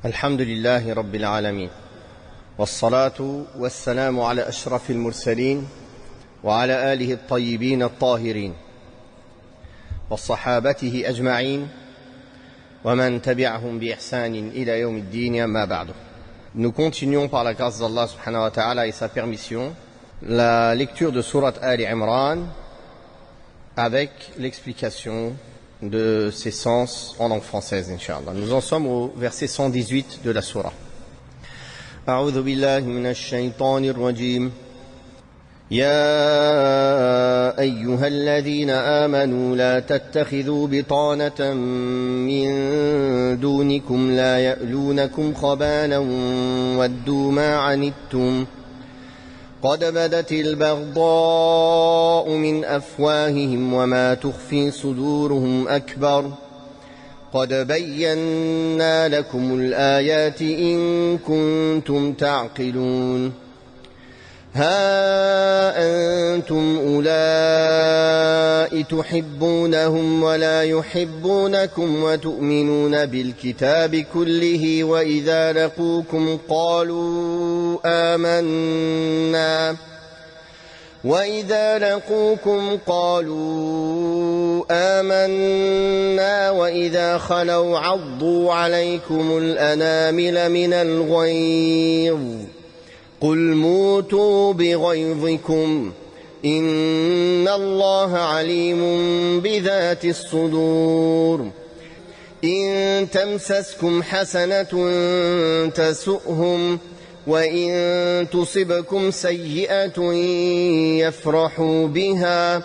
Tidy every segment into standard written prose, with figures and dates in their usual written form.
الحمد لله رب العالمين والصلاة والسلام على أشرف المرسلين وعلى آله الطيبين الطاهرين وصحابته أجمعين ومن تبعهم بإحسان إلى يوم الدين أما بعد. Nous continuons par la grâce d'Allah subhanahu wa ta'ala et sa permission la lecture de sourate Ali Imran avec l'explication de ses sens en langue française, Inch'Allah. Nous en sommes au verset 118 de la sourate. أعوذ بالله من الشيطان الرجيم يا أيها الذين آمنوا لا تتخذوا بطانة من دونكم لا يألونكم خبالا ودوا ما عنتم قد بدت البغضاء من أفواههم وما تخفي صدورهم أكبر قد بينا لكم الآيات إن كنتم تعقلون ها أنتم أولئك تحبونهم ولا يحبونكم وتؤمنون بالكتاب كله وإذا لقوكم قالوا آمنا وإذا خلوا عضوا عليكم الأنامل من الغيظ قل موتوا بغيظكم إن الله عليم بذات الصدور إن تمسسكم حسنة تسؤهم وإن تصبكم سيئة يفرحوا بها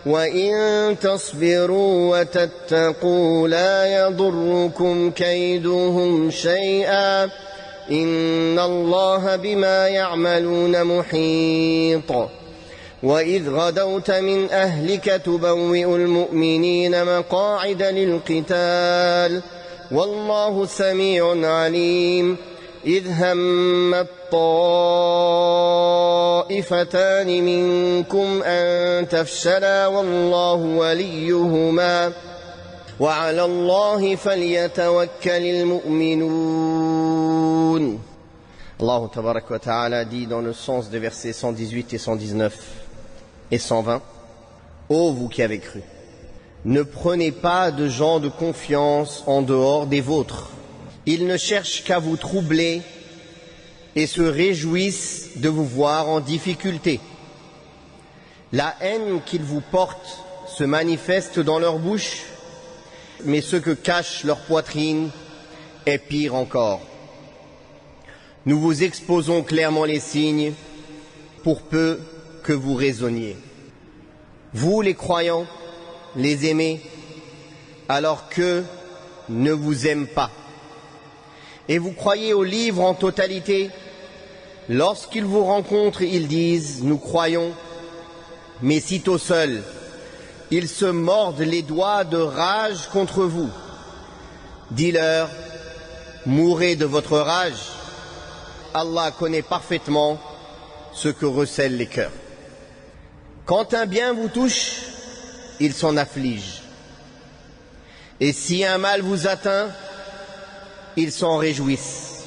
وإن تصبروا وتتقوا لا يضركم كيدهم شيئا إن الله بما يعملون محيط وإذ غدوت من أهلك تبوئ المؤمنين مقاعد للقتال والله سميع عليم إذ هم الطائفتان منكم أن تفشلا والله وليهما وعلى الله فليتوكل المؤمنون. Allah tabarak wa ta'ala dit dans le sens des versets 118 et 119 et 120: Ô vous qui avez cru, ne prenez pas de gens de confiance en dehors des vôtres. Ils ne cherchent qu'à vous troubler et se réjouissent de vous voir en difficulté. La haine qu'ils vous portent se manifeste dans leur bouche, mais ce que cache leur poitrine est pire encore. Nous vous exposons clairement les signes pour peu que vous raisonniez. Vous, les croyants, les aimez alors qu'eux ne vous aiment pas. Et vous croyez au livre en totalité. Lorsqu'ils vous rencontrent, ils disent « Nous croyons », mais sitôt seuls, ils se mordent les doigts de rage contre vous. Dis-leur, mourrez de votre rage. Allah connaît parfaitement ce que recèlent les cœurs. Quand un bien vous touche, ils s'en affligent. Et si un mal vous atteint, ils s'en réjouissent.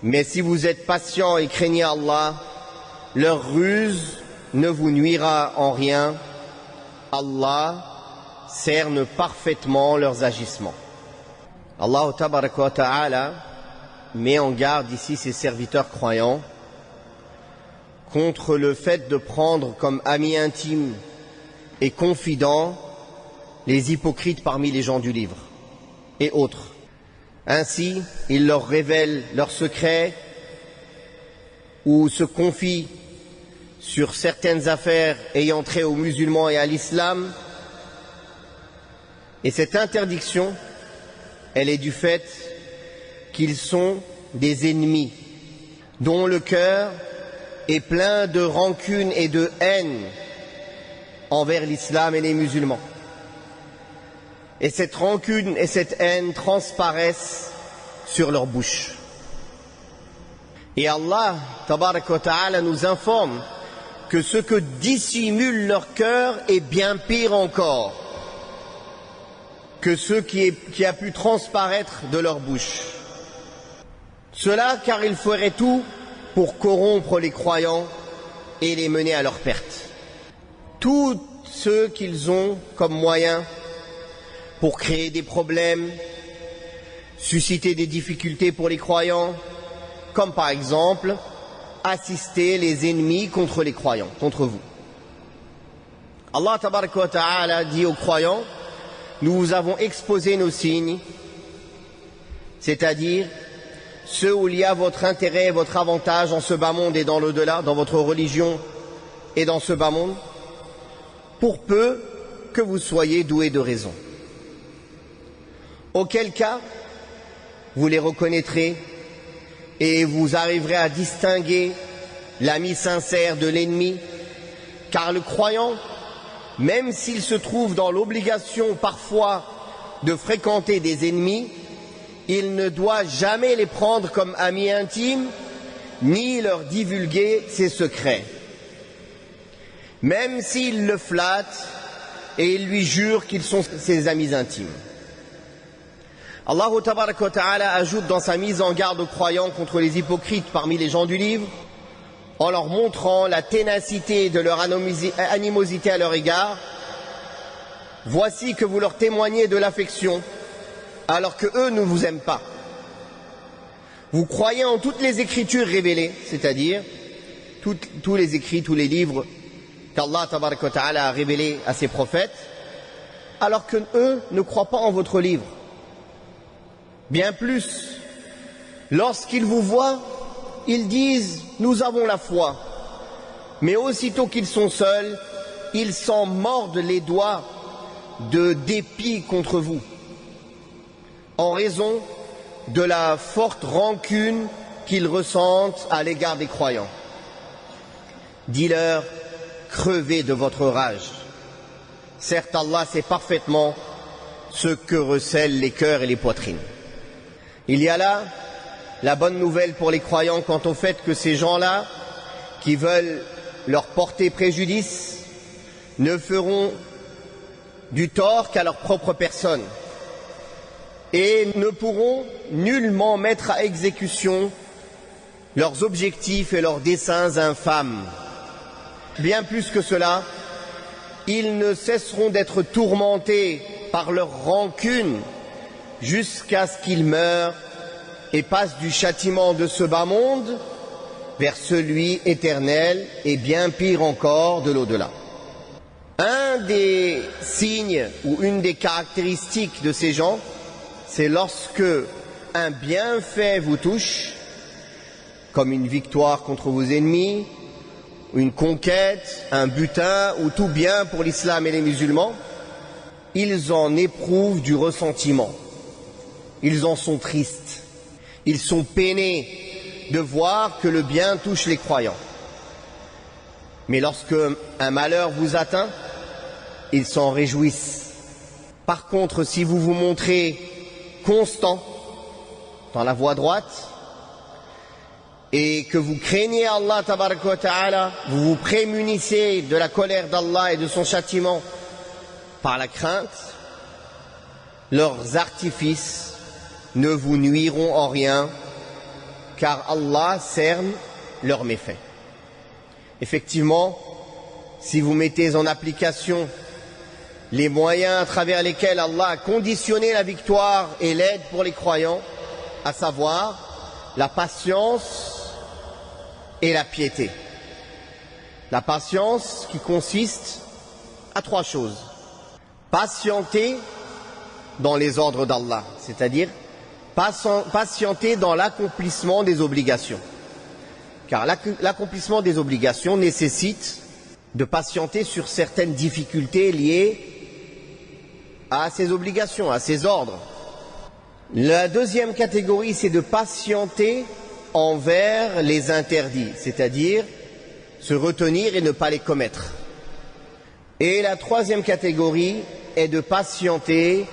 Mais si vous êtes patient et craignez Allah, leur ruse ne vous nuira en rien. Allah cerne parfaitement leurs agissements. Allah tabaraka wa ta'ala met en garde ici ses serviteurs croyants contre le fait de prendre comme amis intimes et confidents les hypocrites parmi les gens du livre et autres. Ainsi, il leur révèle leurs secrets ou se confie sur certaines affaires ayant trait aux musulmans et à l'islam. Et cette interdiction, elle est du fait qu'ils sont des ennemis dont le cœur est plein de rancune et de haine envers l'islam et les musulmans. Et cette rancune et cette haine transparaissent sur leur bouche. Et Allah, tabarak wa ta'ala, nous informe que ce que dissimule leur cœur est bien pire encore que ce qui a pu transparaître de leur bouche. Cela car ils feraient tout pour corrompre les croyants et les mener à leur perte. Tout ce qu'ils ont comme moyen pour créer des problèmes, susciter des difficultés pour les croyants, comme par exemple assister les ennemis contre les croyants, contre vous. Allah tabaraka wa ta'ala dit aux croyants: nous vous avons exposé nos signes, c'est-à-dire ceux où il y a votre intérêt et votre avantage en ce bas monde et dans l'au-delà, dans votre religion et dans ce bas monde, pour peu que vous soyez doués de raison. Auquel cas, vous les reconnaîtrez et vous arriverez à distinguer l'ami sincère de l'ennemi, car le croyant, même s'il se trouve dans l'obligation parfois de fréquenter des ennemis, il ne doit jamais les prendre comme amis intimes, ni leur divulguer ses secrets. Même s'il le flatte et il lui jure qu'ils sont ses amis intimes. Allah tabaraka wa ta'ala ajoute dans sa mise en garde aux croyants contre les hypocrites parmi les gens du livre, en leur montrant la ténacité de leur animosité à leur égard. Voici que vous leur témoignez de l'affection, alors que eux ne vous aiment pas. Vous croyez en toutes les écritures révélées, c'est-à-dire tous les écrits, tous les livres qu'Allah tabaraka wa ta'ala a révélés à ses prophètes, alors que eux ne croient pas en votre livre. Bien plus, lorsqu'ils vous voient, ils disent « nous avons la foi », mais aussitôt qu'ils sont seuls, ils s'en mordent les doigts de dépit contre vous, en raison de la forte rancune qu'ils ressentent à l'égard des croyants. Dis-leur, crevez de votre rage. Certes, Allah sait parfaitement ce que recèlent les cœurs et les poitrines. Il y a là la bonne nouvelle pour les croyants quant au fait que ces gens-là, qui veulent leur porter préjudice, ne feront du tort qu'à leur propre personne et ne pourront nullement mettre à exécution leurs objectifs et leurs desseins infâmes. Bien plus que cela, ils ne cesseront d'être tourmentés par leur rancune jusqu'à ce qu'ils meurent et passent du châtiment de ce bas monde vers celui éternel et bien pire encore de l'au-delà. Un des signes ou une des caractéristiques de ces gens, c'est lorsque un bienfait vous touche, comme une victoire contre vos ennemis, une conquête, un butin ou tout bien pour l'islam et les musulmans, ils en éprouvent du ressentiment. Ils en sont tristes. Ils sont peinés de voir que le bien touche les croyants. Mais lorsque un malheur vous atteint, ils s'en réjouissent. Par contre, si vous vous montrez constant dans la voie droite et que vous craignez Allah tabaraka wa ta'ala, vous vous prémunissez de la colère d'Allah et de son châtiment par la crainte, leurs artifices ne vous nuiront en rien, car Allah cerne leurs méfaits. Effectivement, si vous mettez en application les moyens à travers lesquels Allah a conditionné la victoire et l'aide pour les croyants, à savoir la patience et la piété. La patience qui consiste à trois choses. Patienter dans les ordres d'Allah, c'est-à-dire patienter dans l'accomplissement des obligations. Car l'accomplissement des obligations nécessite de patienter sur certaines difficultés liées à ces obligations, à ces ordres. La deuxième catégorie, c'est de patienter envers les interdits, c'est-à-dire se retenir et ne pas les commettre. Et la troisième catégorie est de patienter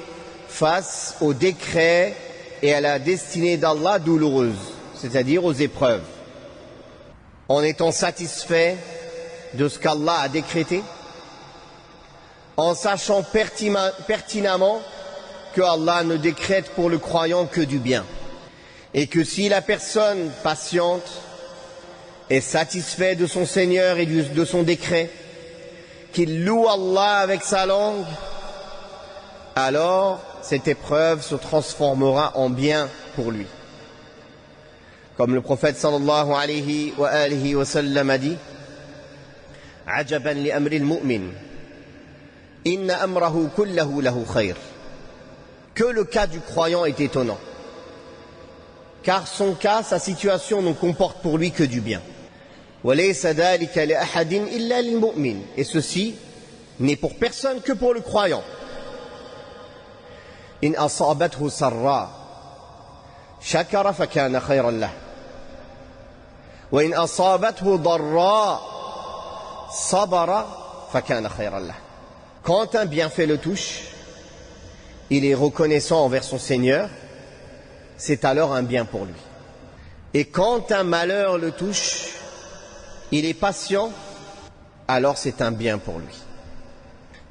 face aux décrets et à la destinée d'Allah douloureuse, c'est-à-dire aux épreuves, en étant satisfait de ce qu'Allah a décrété, en sachant pertinemment que Allah ne décrète pour le croyant que du bien. Et que si la personne patiente est satisfait de son Seigneur et de son décret, qu'il loue Allah avec sa langue, alors cette épreuve se transformera en bien pour lui. Comme le prophète sallallahu alayhi wa sallam a dit, Ajaban li amri al-mu'min, inna amrahu kullahu lahu khayr. Que le cas du croyant est étonnant, car son cas, sa situation ne comporte pour lui que du bien. Et ceci n'est pour personne que pour le croyant. In asabathu sarra shakara fakana khayran lah. Wa in asabathu darra sabara fakana khayran lah. Quand un bienfait le touche, il est reconnaissant envers son Seigneur, c'est alors un bien pour lui. Et quand un malheur le touche, il est patient, alors c'est un bien pour lui.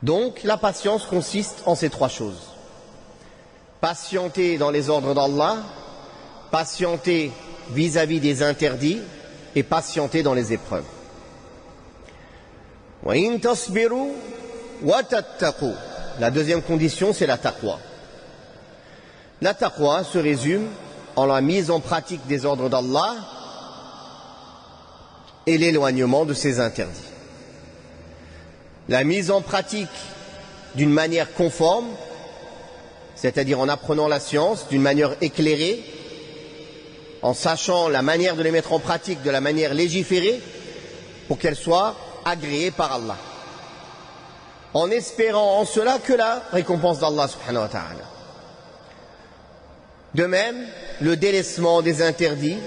Donc la patience consiste en ces trois choses. Patienter dans les ordres d'Allah, patienter vis-à-vis des interdits et patienter dans les épreuves. وَإِن تَصْبِرُوا وَتَتَّقُوا. La deuxième condition, c'est la taqwa. La taqwa se résume en la mise en pratique des ordres d'Allah et l'éloignement de ses interdits. La mise en pratique d'une manière conforme, c'est-à-dire en apprenant la science d'une manière éclairée, en sachant la manière de les mettre en pratique de la manière légiférée, pour qu'elle soit agréée par Allah, en espérant en cela que la récompense d'Allah subhanahu wa ta'ala. De même, le délaissement des interdits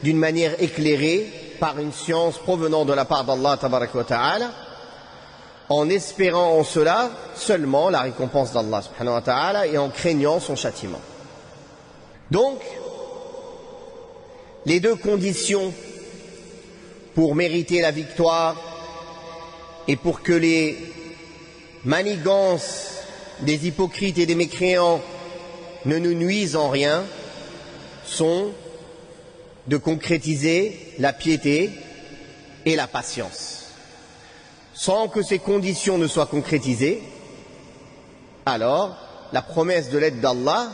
d'une manière éclairée par une science provenant de la part d'Allah tabaraka wa ta'ala, en espérant en cela seulement la récompense d'Allah subhanahu wa ta'ala et en craignant son châtiment. Donc, les deux conditions pour mériter la victoire et pour que les manigances des hypocrites et des mécréants ne nous nuisent en rien sont de concrétiser la piété et la patience. Sans que ces conditions ne soient concrétisées, alors la promesse de l'aide d'Allah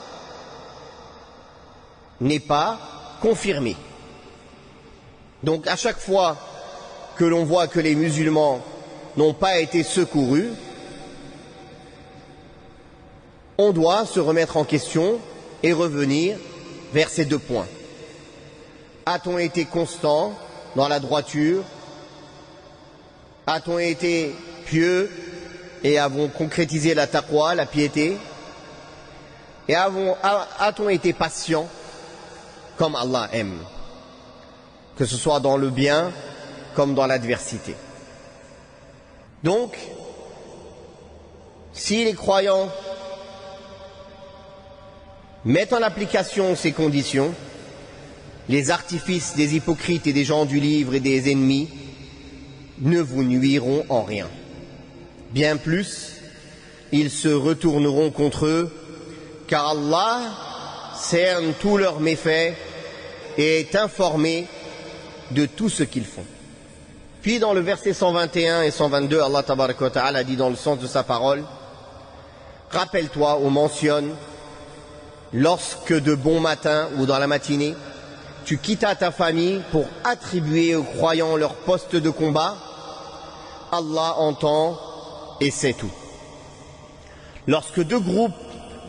n'est pas confirmée. Donc à chaque fois que l'on voit que les musulmans n'ont pas été secourus, on doit se remettre en question et revenir vers ces deux points. A-t-on été constant dans la droiture? A-t-on été pieux et avons concrétisé la taqwa, la piété? Et a-t-on été patient comme Allah aime, que ce soit dans le bien comme dans l'adversité? Donc, si les croyants mettent en application ces conditions, les artifices des hypocrites et des gens du livre et des ennemis ne vous nuiront en rien. Bien plus, ils se retourneront contre eux, car Allah cerne tous leurs méfaits et est informé de tout ce qu'ils font. Puis dans le verset 121 et 122, Allah tabaraka wa ta'ala dit dans le sens de sa parole, rappelle-toi ou mentionne lorsque de bon matin ou dans la matinée, tu quittas ta famille pour attribuer aux croyants leur poste de combat, Allah entend et sait tout. Lorsque deux groupes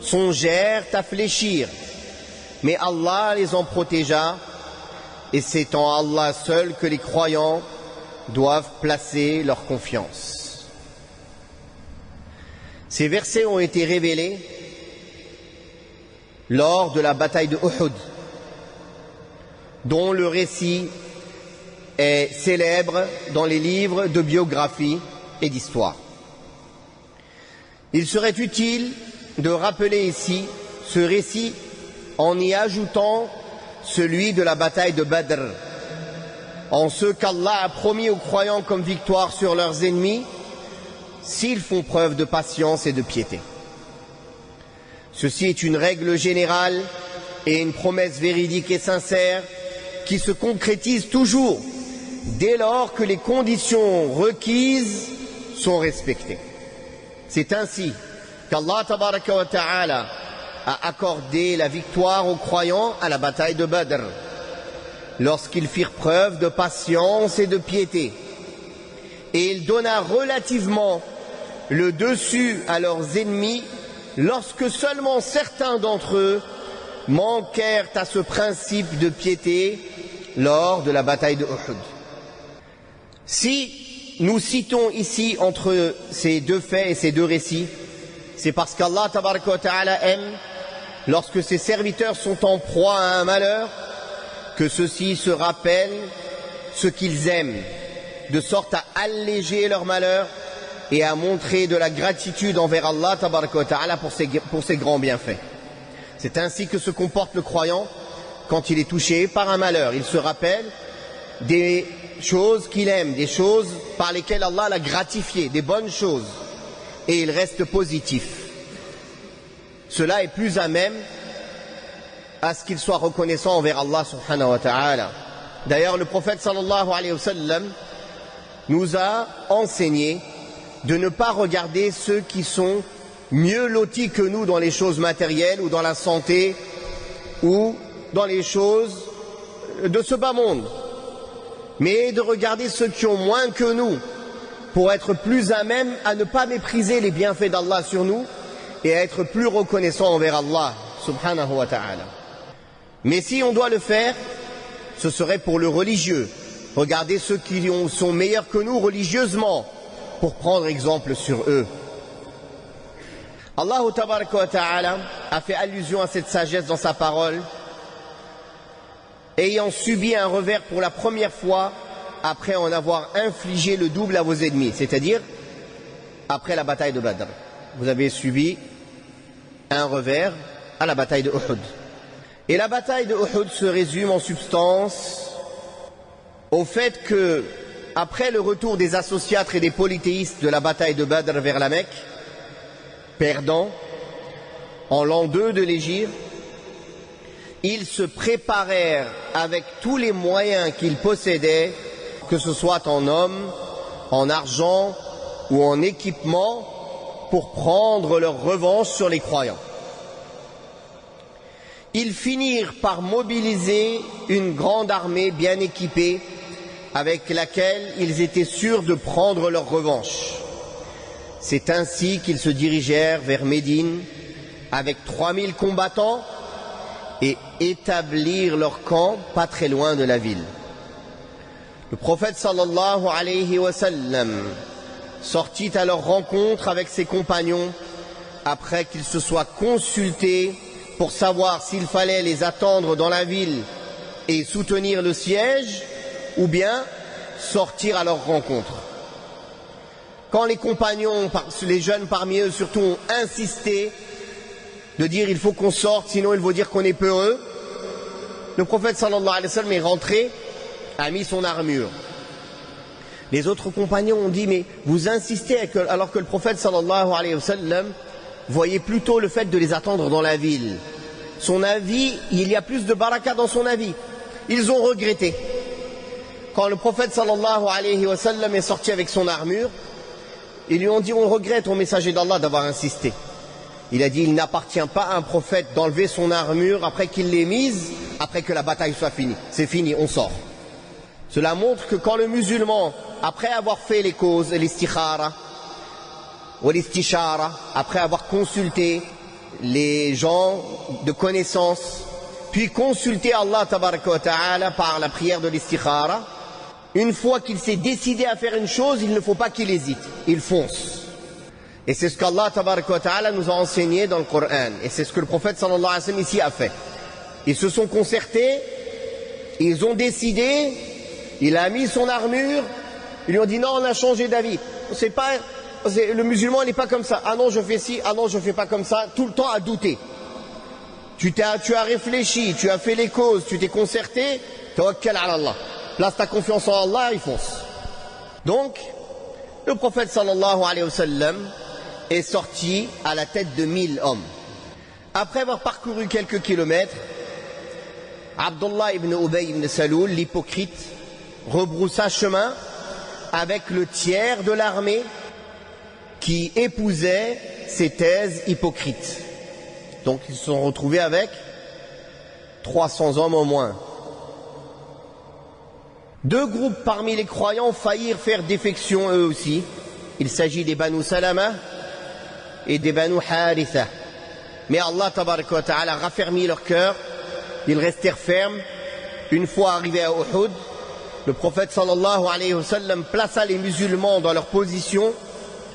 songèrent à fléchir, mais Allah les en protégea, et c'est en Allah seul que les croyants doivent placer leur confiance. Ces versets ont été révélés lors de la bataille de Uhud, dont le récit est célèbre dans les livres de biographie et d'histoire. Il serait utile de rappeler ici ce récit en y ajoutant celui de la bataille de Badr, en ce qu'Allah a promis aux croyants comme victoire sur leurs ennemis s'ils font preuve de patience et de piété. Ceci est une règle générale et une promesse véridique et sincère qui se concrétise toujours dès lors que les conditions requises sont respectées. C'est ainsi qu'Allah tabaraka wa ta'ala a accordé la victoire aux croyants à la bataille de Badr, lorsqu'ils firent preuve de patience et de piété. Et il donna relativement le dessus à leurs ennemis lorsque seulement certains d'entre eux manquèrent à ce principe de piété lors de la bataille de Uhud. Si nous citons ici entre ces deux faits et ces deux récits, c'est parce qu'Allah tabaraka wa ta'ala aime lorsque ses serviteurs sont en proie à un malheur, que ceux-ci se rappellent ce qu'ils aiment, de sorte à alléger leur malheur et à montrer de la gratitude envers Allah tabaraka wa ta'ala pour ses grands bienfaits. C'est ainsi que se comporte le croyant quand il est touché par un malheur. Il se rappelle des choses qu'il aime, des choses par lesquelles Allah l'a gratifié, des bonnes choses, et il reste positif. Cela est plus à même à ce qu'il soit reconnaissant envers Allah subhanahu wa ta'ala. D'ailleurs, le prophète sallallahu alayhi wa sallam nous a enseigné de ne pas regarder ceux qui sont mieux lotis que nous dans les choses matérielles ou dans la santé ou dans les choses de ce bas monde, mais de regarder ceux qui ont moins que nous pour être plus à même à ne pas mépriser les bienfaits d'Allah sur nous et à être plus reconnaissant envers Allah subhanahu wa ta'ala. Mais si on doit le faire, ce serait pour le religieux. Regardez ceux qui sont meilleurs que nous religieusement pour prendre exemple sur eux. Allah tabaraka wa ta'ala a fait allusion à cette sagesse dans sa parole, ayant subi un revers pour la première fois après en avoir infligé le double à vos ennemis, c'est-à-dire après la bataille de Badr. Vous avez subi un revers à la bataille de Uhud. Et la bataille de Uhud se résume en substance au fait que, après le retour des associatres et des polythéistes de la bataille de Badr vers la Mecque, perdants, en l'an 2 de l'Hégire, ils se préparèrent avec tous les moyens qu'ils possédaient, que ce soit en hommes, en argent ou en équipement, pour prendre leur revanche sur les croyants. Ils finirent par mobiliser une grande armée bien équipée avec laquelle ils étaient sûrs de prendre leur revanche. C'est ainsi qu'ils se dirigèrent vers Médine avec 3000 combattants et établirent leur camp pas très loin de la ville. Le prophète sallallahu alayhi wa sallam sortit à leur rencontre avec ses compagnons après qu'ils se soient consultés pour savoir s'il fallait les attendre dans la ville et soutenir le siège ou bien sortir à leur rencontre. Quand les compagnons, les jeunes parmi eux surtout, ont insisté de dire il faut qu'on sorte sinon il faut dire qu'on est peureux, le prophète sallallahu alayhi wa sallam est rentré, a mis son armure. Les autres compagnons ont dit mais vous insistez alors que le prophète sallallahu alayhi wa sallam voyait plutôt le fait de les attendre dans la ville. Son avis, il y a plus de baraka dans son avis. Ils ont regretté. Quand le prophète sallallahu alayhi wa sallam est sorti avec son armure, ils lui ont dit on regrette au messager d'Allah d'avoir insisté. Il a dit il n'appartient pas à un prophète d'enlever son armure après qu'il l'ait mise, après que la bataille soit finie. C'est fini, on sort. Cela montre que quand le musulman, après avoir fait les causes, l'istikhara, ou l'istishara, après avoir consulté les gens de connaissance, puis consulté Allah tabaraka wa ta'ala par la prière de l'istikhara, une fois qu'il s'est décidé à faire une chose, il ne faut pas qu'il hésite, il fonce. Et c'est ce qu'Allah tabaraka wa ta'ala nous a enseigné dans le Coran, et c'est ce que le prophète sallallahu alayhi wa sallam ici a fait. Ils se sont concertés, ils ont décidé, il a mis son armure, ils lui ont dit non, on a changé d'avis. C'est pas, le musulman n'est pas comme ça. Ah non, je fais ci, ah non, je fais pas comme ça. Tout le temps à douter. Tu as réfléchi, tu as fait les causes, tu t'es concerté. Tawakkal ala Allah. Place ta confiance en Allah, il fonce. Donc, le prophète sallallahu alayhi wa sallam est sorti à la tête de 1000 hommes. Après avoir parcouru quelques kilomètres, Abdullah ibn Ubay ibn Saloul, l'hypocrite, rebroussa chemin avec le tiers de l'armée qui épousait ces thèses hypocrites. Donc ils se sont retrouvés avec 300 hommes au moins. Deux groupes parmi les croyants faillirent faire défection eux aussi. Il s'agit des Banu Salama et des Banu Haritha. Mais Allah tabaraka wa ta'ala raffermit leur cœur. Ils restèrent fermes. Une fois arrivés à Uhud, le prophète sallallahu alayhi wa sallam plaça les musulmans dans leur position,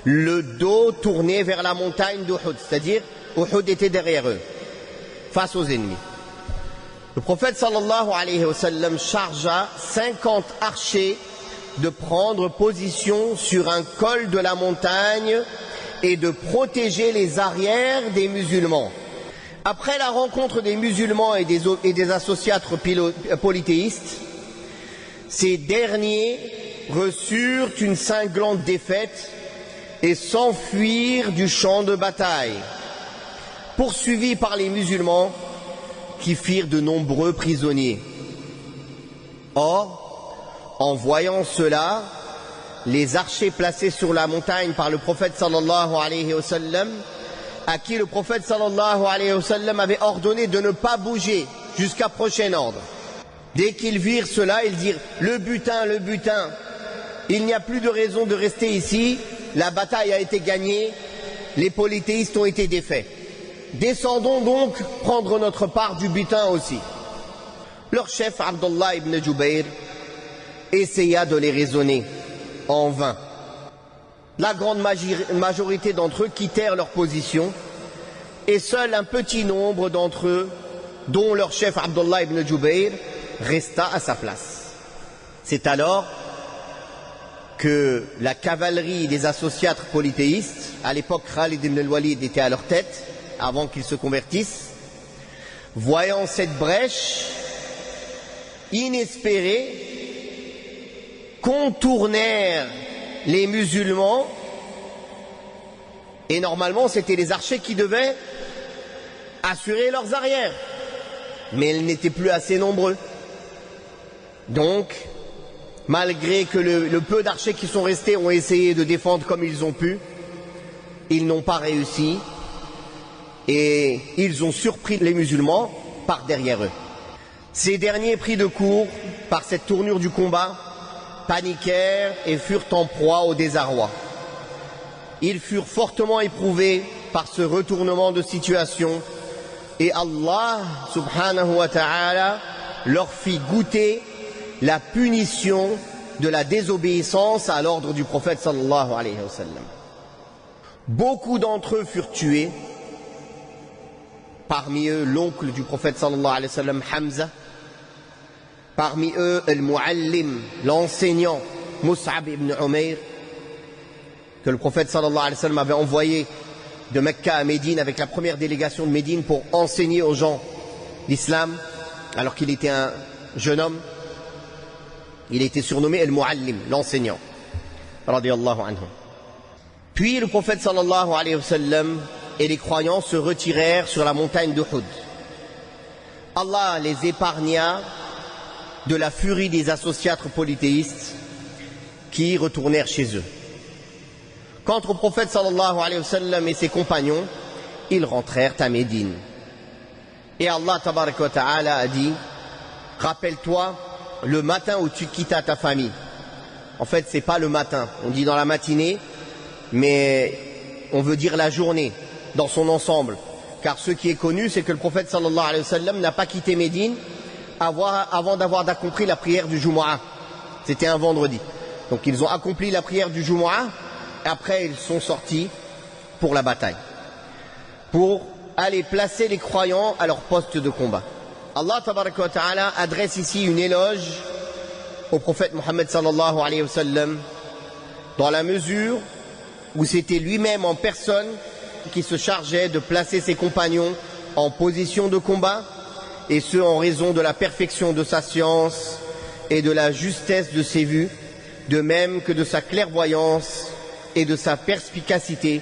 le dos tourné vers la montagne d'Uhud, c'est-à-dire Uhud était derrière eux, face aux ennemis. Le prophète sallallahu alayhi wa sallam chargea 50 archers de prendre position sur un col de la montagne et de protéger les arrières des musulmans. Après la rencontre des musulmans et des associates polythéistes, ces derniers reçurent une cinglante défaite et s'enfuirent du champ de bataille, poursuivis par les musulmans qui firent de nombreux prisonniers. Or, en voyant cela, les archers placés sur la montagne par le prophète sallallahu alayhi wa sallam, à qui le prophète sallallahu alayhi wa sallam avait ordonné de ne pas bouger jusqu'à prochain ordre. Dès qu'ils virent cela, ils dirent « Le butin, il n'y a plus de raison de rester ici, la bataille a été gagnée, les polythéistes ont été défaits. Descendons donc prendre notre part du butin aussi. » Leur chef, Abdullah ibn Jubayr, essaya de les raisonner, en vain. La grande majorité d'entre eux quittèrent leur position et seul un petit nombre d'entre eux, dont leur chef Abdullah ibn Jubayr, resta à sa place. C'est alors que la cavalerie des associates polythéistes, à l'époque Khalid ibn al-Walid était à leur tête, avant qu'ils se convertissent, voyant cette brèche inespérée, contournèrent les musulmans, et normalement c'était les archers qui devaient assurer leurs arrières, mais ils n'étaient plus assez nombreux. Donc, malgré que le peu d'archers qui sont restés ont essayé de défendre comme ils ont pu, ils n'ont pas réussi et ils ont surpris les musulmans par derrière eux. Ces derniers, pris de court par cette tournure du combat, paniquèrent et furent en proie au désarroi. Ils furent fortement éprouvés par ce retournement de situation et Allah subhanahu wa ta'ala leur fit goûter la punition de la désobéissance à l'ordre du prophète sallallahu alayhi wa sallam. Beaucoup d'entre eux furent tués, parmi eux l'oncle du prophète sallallahu alayhi wa sallam, Hamza, parmi eux al-Muallim, l'enseignant Mus'ab ibn Umayr, que le prophète sallallahu alayhi wa sallam avait envoyé de Mecca à Médine avec la première délégation de Médine pour enseigner aux gens l'islam, alors qu'il était un jeune homme. Il était surnommé al-Muallim, l'enseignant, radiyallahu anhu. Puis le prophète sallallahu alayhi wa sallam et les croyants se retirèrent sur la montagne d'Uhud. Allah les épargna de la furie des associates polythéistes qui retournèrent chez eux. Quant au prophète sallallahu alayhi wa sallam et ses compagnons, ils rentrèrent à Médine. Et Allah tabaraka wa ta'ala a dit, rappelle-toi le matin où tu quittas ta famille. En fait, c'est pas le matin, on dit dans la matinée, mais on veut dire la journée dans son ensemble. Car ce qui est connu, c'est que le prophète sallallahu alayhi wa sallam n'a pas quitté Médine avant d'avoir accompli la prière du Jumu'ah. C'était un vendredi. Donc ils ont accompli la prière du Jumu'ah, et après ils sont sortis pour la bataille, pour aller placer les croyants à leur poste de combat. Allah tabaraka wa ta'ala adresse ici une éloge au prophète Mohammed sallallahu alayhi wa sallam, dans la mesure où c'était lui-même en personne qui se chargeait de placer ses compagnons en position de combat, et ce en raison de la perfection de sa science et de la justesse de ses vues, de même que de sa clairvoyance et de sa perspicacité,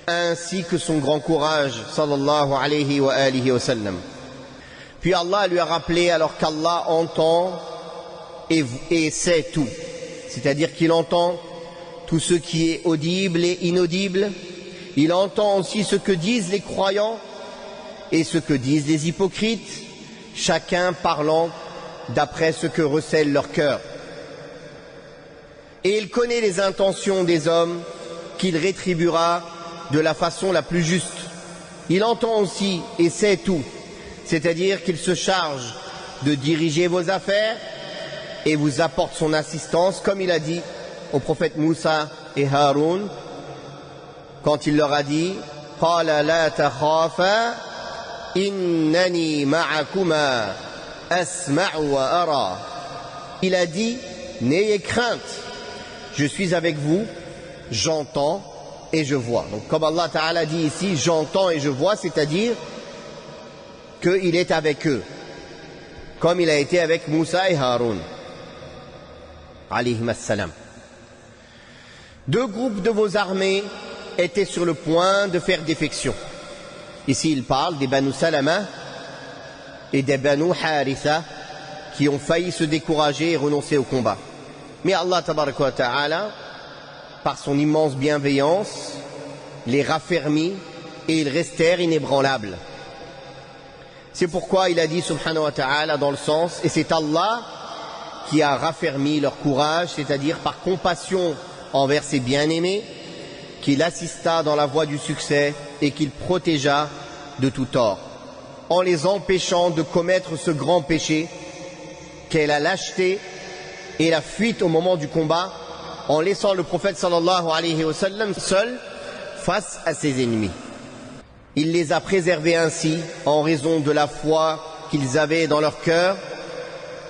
ainsi que son grand courage sallallahu alayhi wa alihi wa sallam. Puis Allah lui a rappelé alors qu'Allah entend et sait tout. C'est-à-dire qu'il entend tout ce qui est audible et inaudible. Il entend aussi ce que disent les croyants et ce que disent les hypocrites, chacun parlant d'après ce que recèle leur cœur. Et il connaît les intentions des hommes qu'il rétribuera de la façon la plus juste. Il entend aussi et sait tout, c'est-à-dire qu'il se charge de diriger vos affaires et vous apporte son assistance, comme il a dit aux prophètes Moussa et Haroun, quand il leur a dit « Qala la takhafa innani ma'akuma asma'u wa ara » Il a dit « N'ayez crainte, je suis avec vous, j'entends et je vois. » Donc comme Allah Ta'ala dit ici « J'entends et je vois », c'est-à-dire qu'il est avec eux, comme il a été avec Moussa et Haroun. Alayhim as-salam. Deux groupes de vos armées étaient sur le point de faire défection. Ici, il parle des Banu Salama et des Banu Haritha qui ont failli se décourager et renoncer au combat. Mais Allah tabaraka wa ta'ala, par son immense bienveillance, les raffermit et ils restèrent inébranlables. C'est pourquoi il a dit subhanahu wa ta'ala dans le sens, et c'est Allah qui a raffermi leur courage, c'est-à-dire par compassion envers ses bien-aimés, qu'il assista dans la voie du succès et qu'il protégea de tout tort, en les empêchant de commettre ce grand péché qu'est la lâcheté et la fuite au moment du combat, en laissant le prophète sallallahu alayhi wa sallam seul face à ses ennemis. Il les a préservés ainsi en raison de la foi qu'ils avaient dans leur cœur,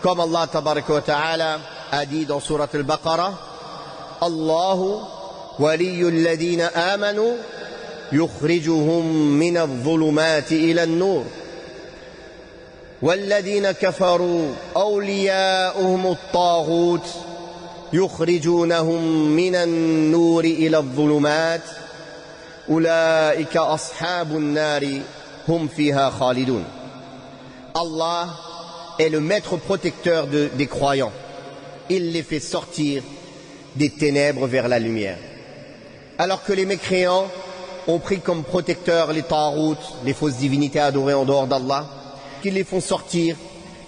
comme Allah tabaraka wa ta'ala a dit dans sourate al-Baqarah, Allahu waliyul ladina amanu yukhrijuhum min adh-dhulumati ila an-nur والذين كفروا أولياؤهم الطاغوت يخرجونهم من النور إلى الظلمات أولئك أصحاب النار هم فيها خالدون. Allah est le maître protecteur des croyants. Il les fait sortir des ténèbres vers la lumière. Alors que les mécréants ont pris comme protecteurs les tarout, les fausses divinités adorées en dehors d'Allah, qu'ils les font sortir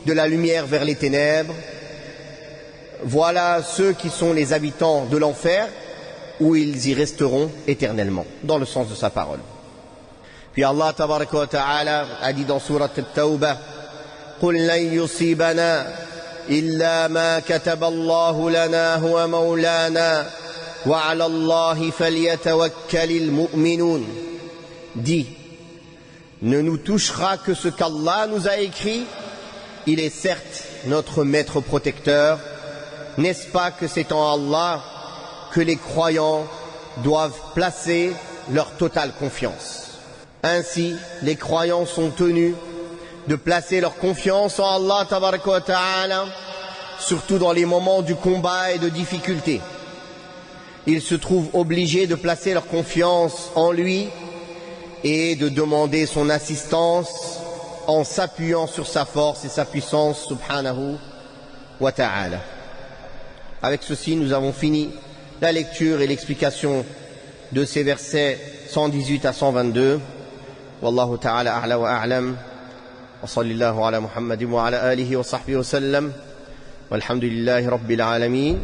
de la lumière vers les ténèbres. Voilà ceux qui sont les habitants de l'enfer, où ils y resteront éternellement, dans le sens de sa parole. Puis Allah tabaraka wa ta'ala a dit dans sourate At-Tawbah, قُلْ لَنْ يُصِيبَنَا إِلَّا مَا كَتَبَ اللَّهُ لَنَا هُوَ مَوْلَانَا وَعَلَى اللَّهِ فَلْيَتَوَكَّلِ الْمُؤْمِنُونَ. Dis, ne nous touchera que ce qu'Allah nous a écrit, il est certes notre maître protecteur. N'est-ce pas que c'est en Allah que les croyants doivent placer leur totale confiance. Ainsi, les croyants sont tenus de placer leur confiance en Allah tabaraka wa ta'ala, surtout dans les moments du combat et de difficulté. Ils se trouvent obligés de placer leur confiance en lui et de demander son assistance en s'appuyant sur sa force et sa puissance subhanahu wa ta'ala. Avec ceci, nous avons fini la lecture et l'explication de ces versets 118 à 122. Wallahu ta'ala a'la wa a'lam. Wa sallallahu ala Muhammadin wa ala alihi wa sahbihi wa sallam. Walhamdulillahi rabbil alamin.